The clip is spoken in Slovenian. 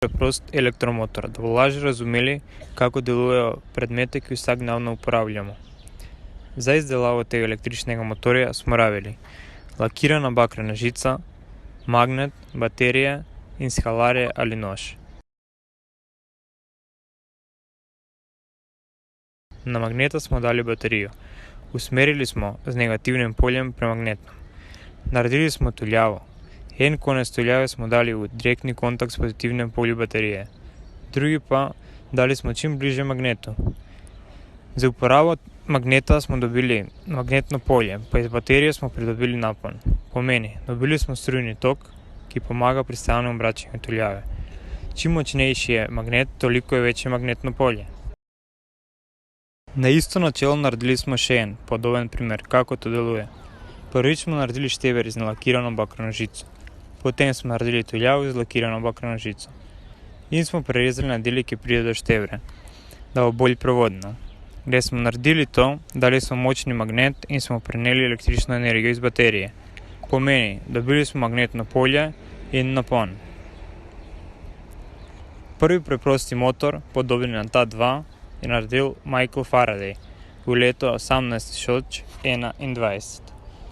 Preprost elektromotor, da bo lažje razumeli, kako delujejo predmete, ki vsakodnevno uporabljamo. Za izdelavo tega električnega motorja smo rabili lakirana bakrena žica, magnet, baterije in skalarje ali nož. Na magneta smo dali baterijo. Usmerili smo z negativnim poljem prema magnetu. Naredili smo tuljavo. En konec tuljave smo dali v direktni kontakt s pozitivnim poljem baterije, drugi pa dali smo čim bliže magnetu. Za uporabo magneta smo dobili magnetno polje, pa iz baterije smo pridobili napon. Pomeni, dobili smo strujni tok, ki pomaga pri stalnem obračanju tuljave. Čim močnejši je magnet, toliko je večje magnetno polje. Na isto načelo naredili smo še en podoben primer, kako to deluje. Prvič smo naredili šteber z nalakirano bakreno žico. Potem smo naredili tuljavo z lakirano bakreno žico. In smo prerezali na deli, ki pride do števre, da bo bolj prevodna. Gde smo naredili to, dali smo močni magnet in smo preneli električno energijo iz baterije. Pomeni, dobili smo magnetno polje in napon. Prvi preprosti motor, podoben na ta dva, je naredil Michael Faraday v letu 1821.